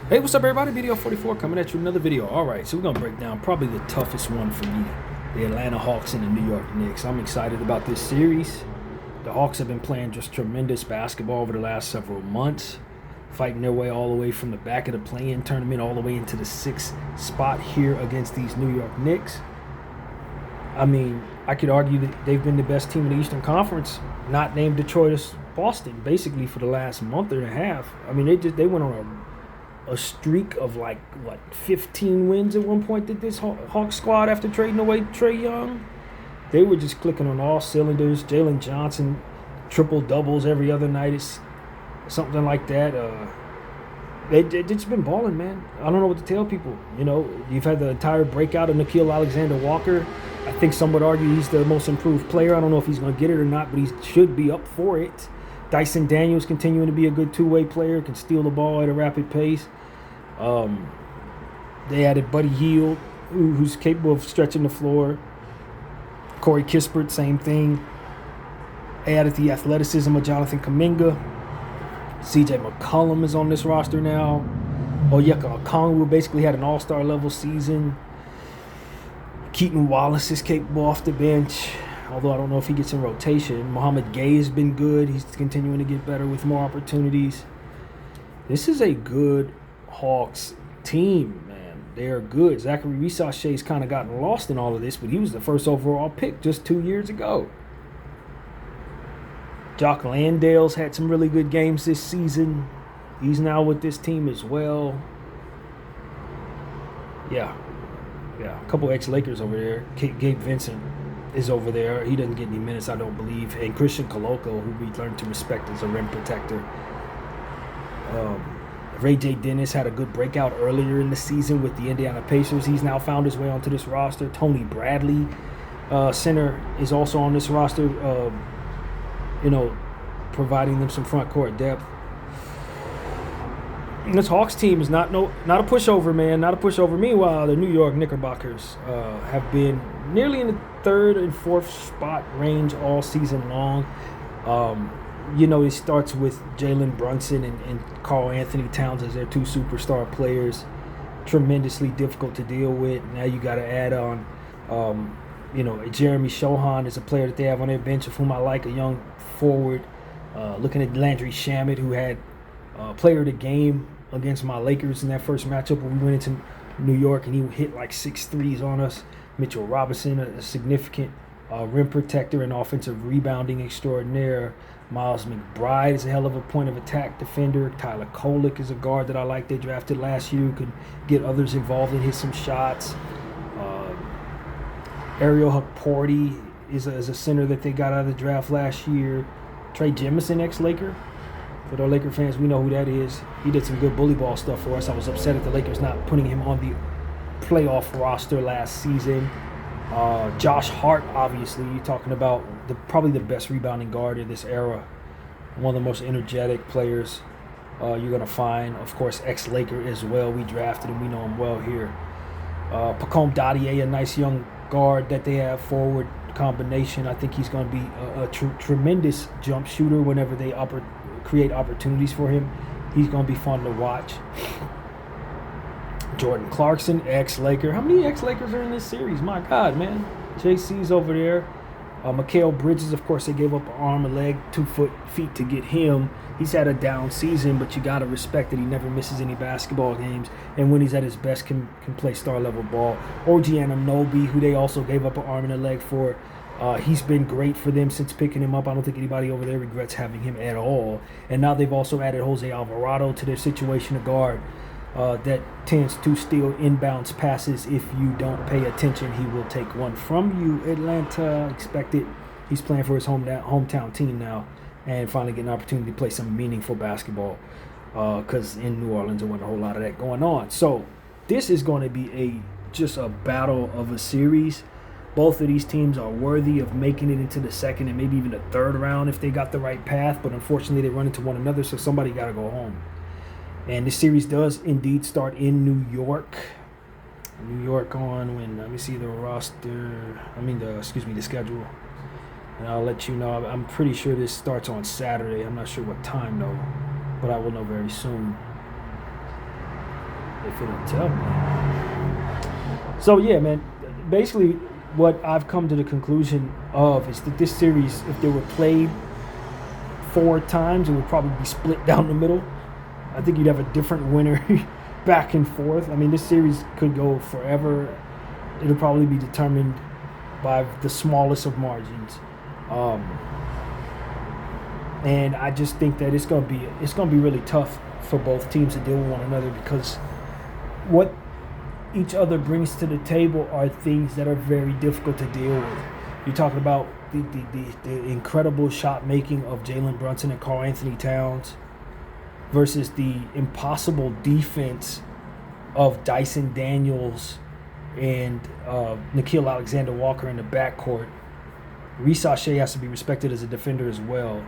Hey, what's up, everybody? Video 44 coming at you with another video. All right, so we're going to break down probably the toughest one for me, the Atlanta Hawks and the New York Knicks. I'm excited about this series. The Hawks have been playing just tremendous basketball over the last several months, fighting their way all the way from the back of the play-in tournament all the way into the sixth spot here against these New York Knicks. I mean, I could argue that they've been the best team in the Eastern Conference, not named Detroit or Boston, basically for the last month and a half. I mean, they went on a streak of 15 wins at one point. Did this Hawk squad after trading away Trae Young? They were just clicking on all cylinders. Jalen Johnson triple doubles every other night. It's something like that. They've just been balling, man. I don't know what to tell people. You know, you've had the entire breakout of Nickeil Alexander-Walker. I think some would argue he's the most improved player. I don't know if he's going to get it or not, but he should be up for it. Dyson Daniels continuing to be a good two-way player, can steal the ball at a rapid pace. They added Buddy Hield, who's capable of stretching the floor. Corey Kispert, same thing. They added the athleticism of Jonathan Kuminga. CJ McCollum is on this roster now. Onyeka Okongwu basically had an all-star level season. Keaton Wallace is capable off the bench, although I don't know if he gets in rotation. Mohamed Gay has been good. He's continuing to get better with more opportunities. This is a good Hawks team, man. They are good. Zachary Risaché's kind of gotten lost in all of this, but he was the first overall pick just 2 years ago. Jock Landale's had some really good games this season. He's now with this team as well. Yeah, a couple ex-Lakers over there. Gabe Vincent is over there. He doesn't get any minutes, I don't believe. And Christian Koloko, who we learned to respect as a rim protector. Ray J. Dennis had a good breakout earlier in the season with the Indiana Pacers. He's now found his way onto this roster. Tony Bradley, center, is also on this roster, providing them some front court depth. And this Hawks team is not a pushover, man. Not a pushover. Meanwhile, the New York Knickerbockers have been nearly in the third and fourth spot range all season long. It starts with Jalen Brunson and Karl Anthony Towns as their two superstar players. Tremendously difficult to deal with. Now you got to add on, Jeremy Shohan is a player that they have on their bench, of whom I like, a young forward. Looking at Landry Shamet, who had player of the game against my Lakers in that first matchup when we went into New York, and he hit like 6 threes on us. Mitchell Robinson, a significant rim protector and offensive rebounding extraordinaire. Miles McBride is a hell of a point of attack defender. Tyler Kolek is a guard that I like. They drafted last year, who could get others involved and hit some shots. Ariel Hukporti is a center that they got out of the draft last year. Trey Jemison, ex-Laker. For the Laker fans, we know who that is. He did some good bully ball stuff for us. I was upset at the Lakers not putting him on the playoff roster last season. Josh Hart, obviously, you're talking about probably the best rebounding guard in this era. One of the most energetic players you're going to find. Of course, ex-Laker as well. We drafted him. We know him well here. Pacome Dadier, a nice young guard that they have forward combination. I think he's going to be a tremendous jump shooter whenever they create opportunities for him. He's going to be fun to watch. Jordan Clarkson, ex-Laker. How many ex-Lakers are in this series? My God, man. JC's over there. Mikal Bridges, of course, they gave up an arm, a leg, 2 feet to get him. He's had a down season, but you got to respect that he never misses any basketball games. And when he's at his best, can play star-level ball. OG Anunoby, who they also gave up an arm and a leg for. He's been great for them since picking him up. I don't think anybody over there regrets having him at all. And now they've also added Jose Alvarado to their situation, a guard that tends to steal inbounds passes. If you don't pay attention, he will take one from you. Atlanta, expect it. He's playing for his hometown team now and finally getting an opportunity to play some meaningful basketball because in New Orleans there wasn't a whole lot of that going on. So this is going to be just a battle of a series. Both of these teams are worthy of making it into the second and maybe even the third round if they got the right path, but unfortunately they run into one another, so somebody got to go home. And this series does indeed start in New York. New York on when, let me see the schedule. And I'll let you know. I'm pretty sure this starts on Saturday. I'm not sure what time though, but I will know very soon. If it'll tell me. So yeah, man. Basically, what I've come to the conclusion of is that this series, if they were played 4 times, it would probably be split down the middle. I think you'd have a different winner back and forth. I mean, this series could go forever. It'll probably be determined by the smallest of margins. And I just think that it's gonna be really tough for both teams to deal with one another, because what each other brings to the table are things that are very difficult to deal with. You're talking about the incredible shot making of Jalen Brunson and Karl Anthony Towns versus the impossible defense of Dyson Daniels and Nickeil Alexander-Walker in the backcourt. Reece Shea has to be respected as a defender as well.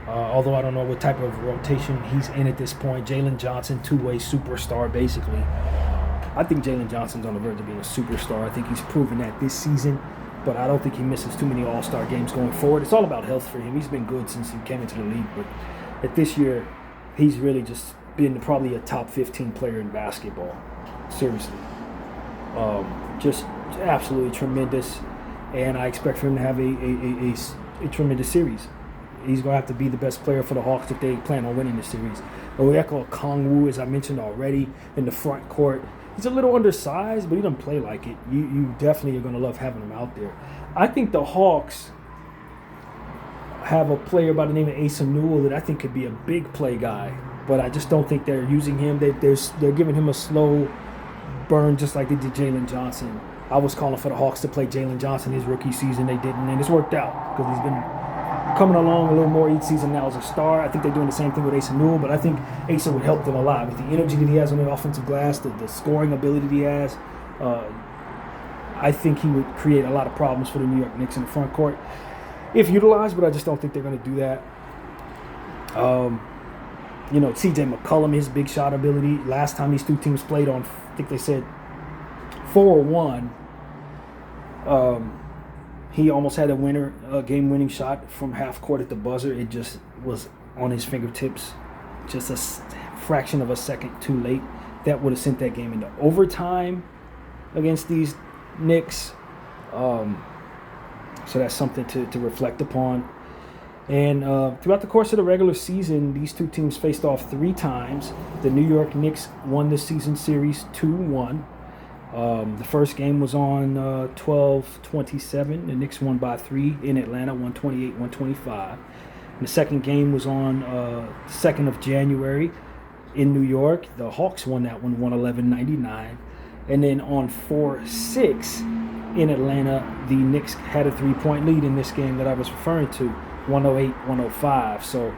Although I don't know what type of rotation he's in at this point. Jalen Johnson, two-way superstar, basically. I think Jalen Johnson's on the verge of being a superstar. I think he's proven that this season, but I don't think he misses too many all-star games going forward. It's all about health for him. He's been good since he came into the league, but at this year, he's really just been probably a top 15 player in basketball. Seriously. Just absolutely tremendous, and I expect for him to have a tremendous series. He's going to have to be the best player for the Hawks if they plan on winning the series. Onyeka Okongwu, as I mentioned already, in the front court. He's a little undersized, but he doesn't play like it. You definitely are going to love having him out there. I think the Hawks have a player by the name of Asa Newell that I think could be a big play guy, but I just don't think they're using him. They're giving him a slow burn just like they did Jalen Johnson. I was calling for the Hawks to play Jalen Johnson his rookie season. They didn't, and it's worked out because he's been coming along a little more each season now as a star. I think they're doing the same thing with Asa Newell, but I think Asa would help them a lot with the energy that he has on the offensive glass, the scoring ability that he has. I think he would create a lot of problems for the New York Knicks in the front court if utilized, but I just don't think they're going to do that. CJ McCollum, his big shot ability. Last time these two teams played on, I think they said 4-1. He almost had a game-winning shot from half court at the buzzer. It just was on his fingertips, just a fraction of a second too late. That would have sent that game into overtime against these Knicks. So that's something to reflect upon. And throughout the course of the regular season, these two teams faced off 3 times. The New York Knicks won the season series 2-1. The first game was on 12/27. The Knicks won by 3 in Atlanta, 128-125. The second game was on 2nd of January in New York. The Hawks won that one, 111-99. And then on 4/6 in Atlanta, the Knicks had a 3-point lead in this game that I was referring to, 108-105. So,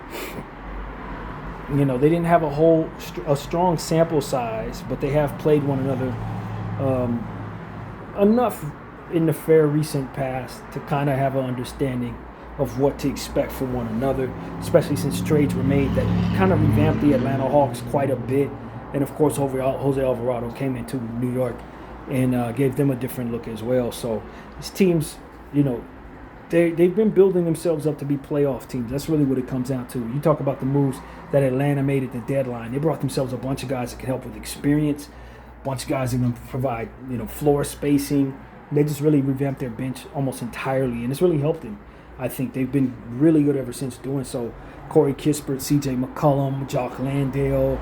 they didn't have a strong sample size, but they have played one another enough in the fair recent past to kind of have an understanding of what to expect from one another, especially since trades were made that kind of revamped the Atlanta Hawks quite a bit. And of course, Jose Alvarado came into New York and gave them a different look as well. So these teams, they've been building themselves up to be playoff teams. That's really what it comes down to. You talk about the moves that Atlanta made at the deadline. They brought themselves a bunch of guys that can help with experience, bunch of guys that can provide, floor spacing. They just really revamped their bench almost entirely, and it's really helped them. I think they've been really good ever since doing so. Corey Kispert, C.J. McCollum, Jock Landale,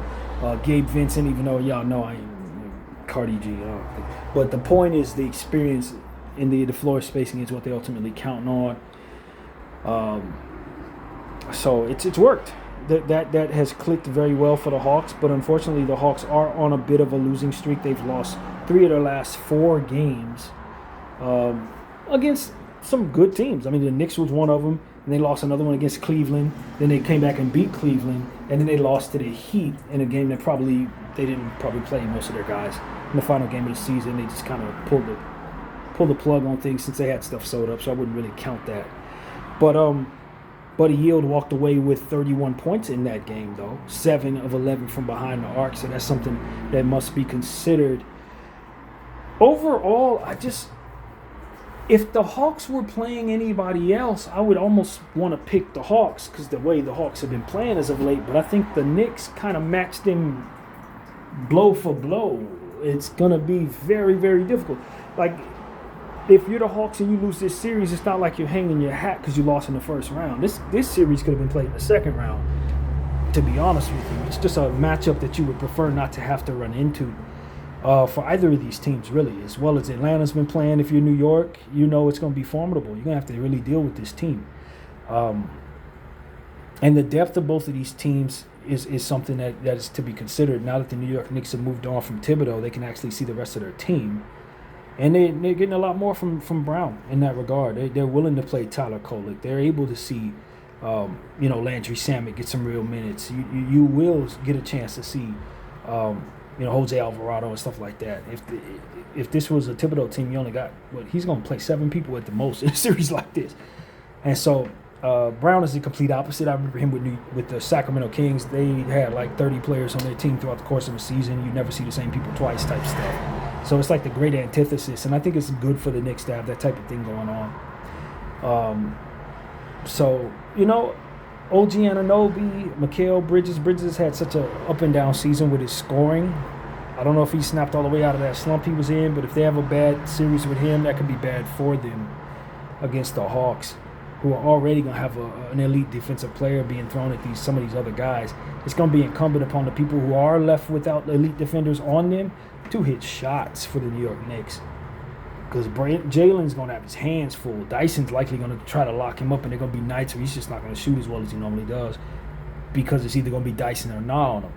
Gabe Vincent, even though y'all know I ain't Cardi G. But the point is the experience in the floor spacing is what they ultimately count on. So it's worked. That has clicked very well for the Hawks, but unfortunately the Hawks are on a bit of a losing streak. They've lost 3 of their last 4 games against some good teams. I mean, the Knicks was one of them, and they lost another one against Cleveland. Then they came back and beat Cleveland, and then they lost to the Heat in a game that they didn't play most of their guys in the final game of the season. They just kind of pulled the plug on things since they had stuff sewed up, so I wouldn't really count that. But Buddy Hield walked away with 31 points in that game, though. 7 of 11 from behind the arc, so that's something that must be considered. Overall, if the Hawks were playing anybody else, I would almost want to pick the Hawks because the way the Hawks have been playing as of late. But I think the Knicks kind of matched them blow for blow, it's gonna be very, very difficult. Like, if you're the Hawks and you lose this series, it's not like you're hanging your hat because you lost in the first round. This series could have been played in the second round. To be honest with you, it's just a matchup that you would prefer not to have to run into for either of these teams, really. As well as Atlanta's been playing, if you're New York, you know it's going to be formidable. You're going to have to really deal with this team. And the depth of both of these teams is something that is to be considered. Now that the New York Knicks have moved on from Thibodeau, they can actually see the rest of their team. And they're getting a lot more from Brown in that regard. They're willing to play Tyler Kolek. They're able to see, Landry Shamet get some real minutes. You will get a chance to see, Jose Alvarado and stuff like that. If this was a Thibodeau team, you only got, he's going to play 7 people at the most in a series like this. And so Brown is the complete opposite. I remember him with the Sacramento Kings. They had like 30 players on their team throughout the course of a season. You never see the same people twice type stuff. So it's like the great antithesis, and I think it's good for the Knicks to have that type of thing going on. OG Anunoby, Mikal Bridges. Bridges had such a up and down season with his scoring. I don't know if he snapped all the way out of that slump he was in, but if they have a bad series with him, that could be bad for them against the Hawks, who are already going to have an elite defensive player being thrown at some of these other guys. It's going to be incumbent upon the people who are left without elite defenders on them to hit shots for the New York Knicks. Because Jalen's going to have his hands full. Dyson's likely going to try to lock him up, and they're going to be nights where he's just not going to shoot as well as he normally does, because it's either going to be Dyson or Nah on him.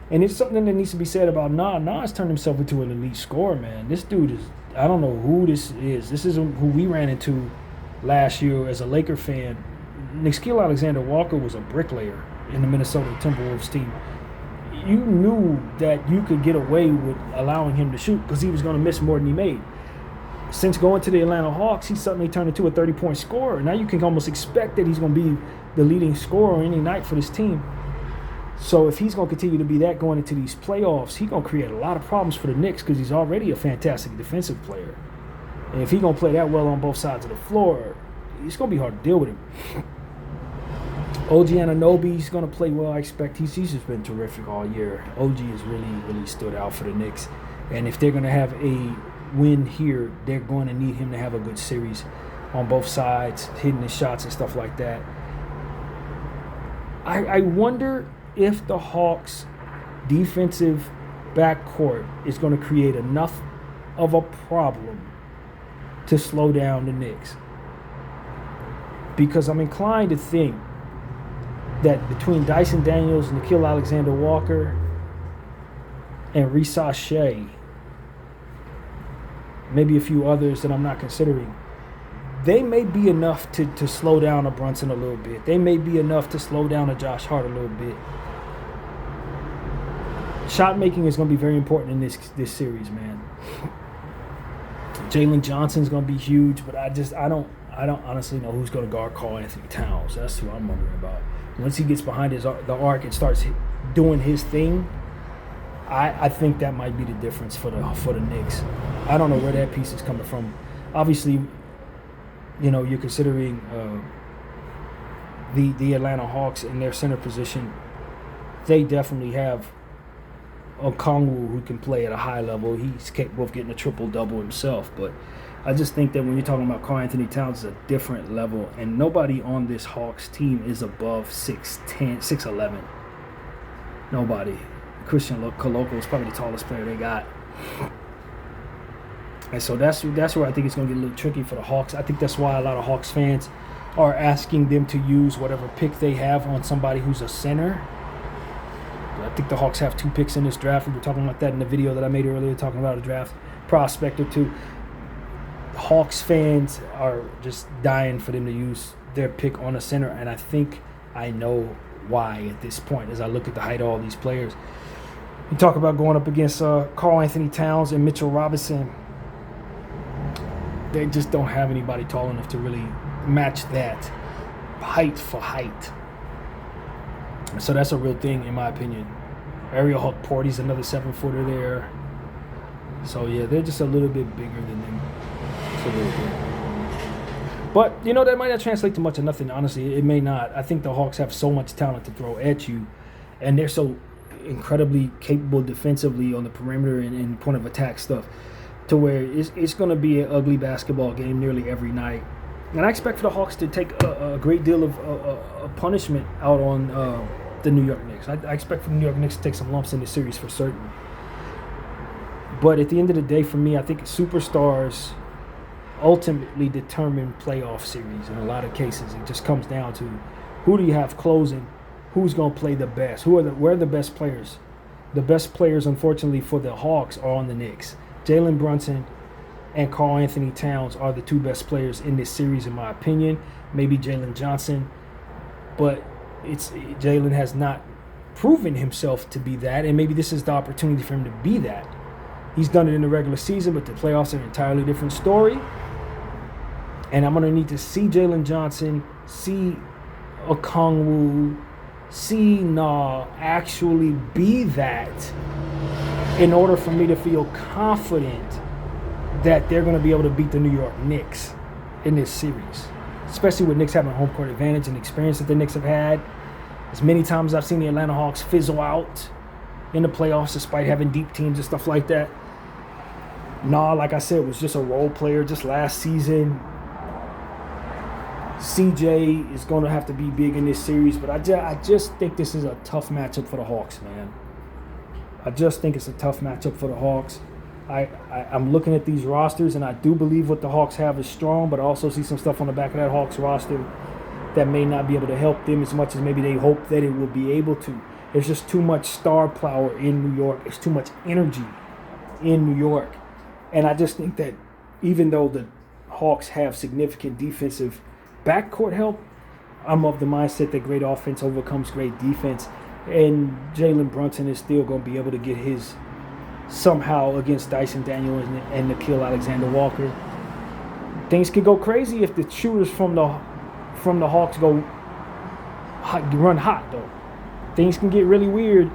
And it's something that needs to be said about Nah. Nah has turned himself into an elite scorer, man. This dude is, I don't know who this is. This is who we ran into last year as a Laker fan. Nickeil Alexander-Walker was a bricklayer in the Minnesota Timberwolves team. You knew that you could get away with allowing him to shoot because he was going to miss more than he made. Since going to the Atlanta Hawks, he suddenly turned into a 30-point scorer. Now you can almost expect that he's going to be the leading scorer any night for this team. So if he's going to continue to be that going into these playoffs, he's going to create a lot of problems for the Knicks because he's already a fantastic defensive player. And if he's going to play that well on both sides of the floor, it's going to be hard to deal with him. OG Anunoby's going to play well, I expect. He's just been terrific all year. OG has really, really stood out for the Knicks. And if they're going to have a win here, they're going to need him to have a good series on both sides, hitting his shots and stuff like that. I wonder if the Hawks' defensive backcourt is going to create enough of a problem to slow down the Knicks. Because I'm inclined to think that between Dyson Daniels, Nickeil Alexander-Walker, and Risa Shea, maybe a few others that I'm not considering, they may be enough to slow down a Brunson a little bit. They may be enough to slow down a Josh Hart a little bit. Shot making is going to be very important in this series, man. Jalen Johnson's going to be huge, but I don't honestly know who's going to guard Karl Anthony Towns. That's who I'm wondering about. Once he gets behind the arc and starts doing his thing, I think that might be the difference for the Knicks. I don't know where that piece is coming from. Obviously, you're considering the Atlanta Hawks in their center position. They definitely have Okongwu who can play at a high level. He's capable of getting a triple-double himself, but I just think that when you're talking about Karl Anthony Towns, it's a different level, and nobody on this Hawks team is above 6'10", 6'11". Nobody. Christian Koloko is probably the tallest player they got. And so that's where I think it's going to get a little tricky for the Hawks. I think that's why a lot of Hawks fans are asking them to use whatever pick they have on somebody who's a center. I think the Hawks have 2 picks in this draft. We were talking about that in the video that I made earlier, talking about a draft prospect or 2. Hawks fans are just dying for them to use their pick on a center, and I think I know why at this point as I look at the height of all these players. You talk about going up against Karl Anthony Towns and Mitchell Robinson. They just don't have anybody tall enough to really match that height for height. So that's a real thing in my opinion. Ariel Hawk-Porty's another 7-footer there. So yeah, they're just a little bit bigger than them. But that might not translate to much of nothing. Honestly, it may not. I think the Hawks have so much talent to throw at you, and they're so incredibly capable defensively on the perimeter and point of attack stuff, to where it's going to be an ugly basketball game nearly every night. And I expect for the Hawks to take a great deal of punishment out on the New York Knicks. I expect for the New York Knicks to take some lumps in this series for certain. But at the end of the day, for me, I think superstars ultimately determine playoff series in a lot of cases. It just comes down to who do you have closing, who's going to play the best, where are the best players. The best players, unfortunately, for the Hawks are on the Knicks. Jalen Brunson and Karl Anthony Towns are the two best players in this series, in my opinion. Maybe Jalen Johnson, but Jalen has not proven himself to be that, and maybe this is the opportunity for him to be that. He's done it in the regular season, but the playoffs are an entirely different story. And I'm going to need to see Jalen Johnson, see Okongwu, see Na actually be that in order for me to feel confident that they're going to be able to beat the New York Knicks in this series. Especially with Knicks having home court advantage and experience that the Knicks have had. As many times I've seen the Atlanta Hawks fizzle out in the playoffs despite having deep teams and stuff like that. Nah, like I said, was just a role player just last season. CJ is going to have to be big in this series, but I just think this is a tough matchup for the Hawks, man. I just think it's a tough matchup for the Hawks. I'm looking at these rosters, and I do believe what the Hawks have is strong, but I also see some stuff on the back of that Hawks roster that may not be able to help them as much as maybe they hope that it will be able to. There's just too much star power in New York. There's too much energy in New York. And I just think that even though the Hawks have significant defensive backcourt help, I'm of the mindset that great offense overcomes great defense. And Jalen Brunson is still going to be able to get his somehow against Dyson Daniels and Nickeil Alexander-Walker. Things could go crazy if the shooters from the Hawks run hot, though. Things can get really weird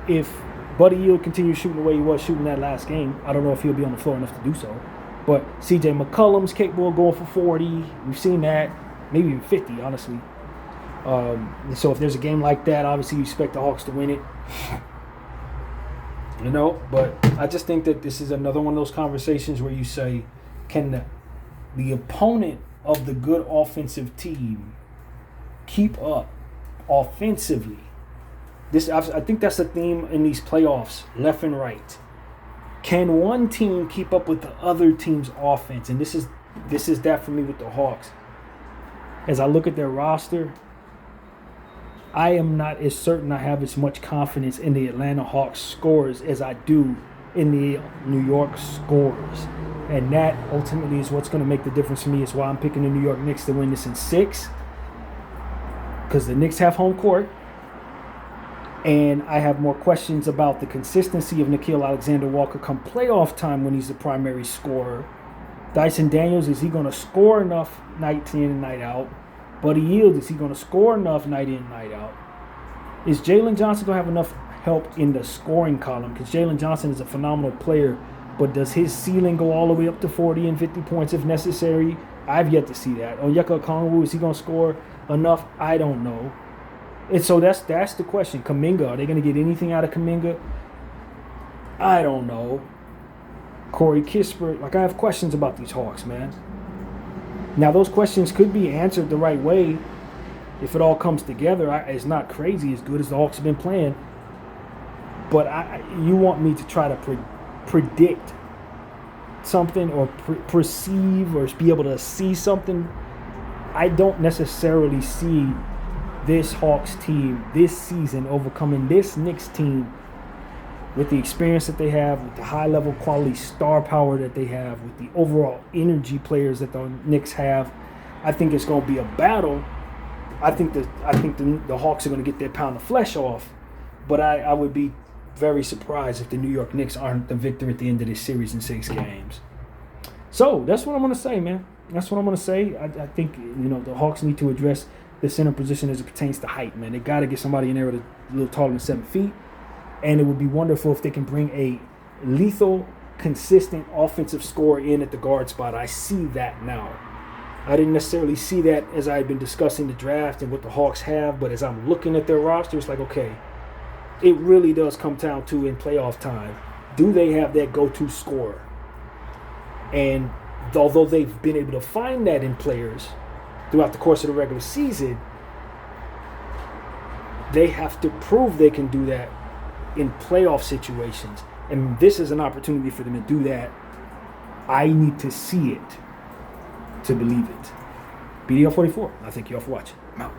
if Buddy Hield continues shooting the way he was shooting that last game. I don't know if he'll be on the floor enough to do so. But C.J. McCollum's capable of going for 40. We've seen that. Maybe even 50, honestly. And so if there's a game like that, obviously you expect the Hawks to win it. But I just think that this is another one of those conversations where you say, can the opponent of the good offensive team keep up offensively? I think that's the theme in these playoffs, left and right. Can one team keep up with the other team's offense? And this is that for me with the Hawks. As I look at their roster, I am not as certain I have as much confidence in the Atlanta Hawks scorers as I do in the New York scorers. And that ultimately is what's going to make the difference for me. Is why I'm picking the New York Knicks to win this in 6. Because the Knicks have home court. And I have more questions about the consistency of Nickeil Alexander-Walker come playoff time when he's the primary scorer. Dyson Daniels, is he going to score enough night in and night out? Buddy Hield, is he going to score enough night in and night out? Is Jalen Johnson going to have enough help in the scoring column? Because Jalen Johnson is a phenomenal player, but does his ceiling go all the way up to 40 and 50 points if necessary? I've yet to see that. Onyeka Okongwu, is he going to score enough? I don't know. And so that's the question. Kuminga, are they going to get anything out of Kuminga? I don't know. Corey Kispert, I have questions about these Hawks, man. Now, those questions could be answered the right way if it all comes together. It's not crazy as good as the Hawks have been playing. But you want me to try to predict something or perceive or be able to see something? I don't necessarily see this Hawks team this season overcoming this Knicks team with the experience that they have, with the high-level quality star power that they have, with the overall energy players that the Knicks have. I think it's going to be a battle. I think the Hawks are going to get their pound of flesh off, but I would be very surprised if the New York Knicks aren't the victor at the end of this series in 6 games. So that's what I'm going to say, man. That's what I'm going to say. I think the Hawks need to address the center position as it pertains to height, man. They got to get somebody in there with a little taller than 7 feet. And it would be wonderful if they can bring a lethal, consistent offensive scorer in at the guard spot. I see that now. I didn't necessarily see that as I had been discussing the draft and what the Hawks have, but as I'm looking at their roster, it's like, okay, it really does come down to in playoff time, do they have that go-to scorer? And although they've been able to find that in players throughout the course of the regular season, they have to prove they can do that in playoff situations. And this is an opportunity for them to do that. I need to see it to believe it. BDL 44. I thank you all for watching. I'm out.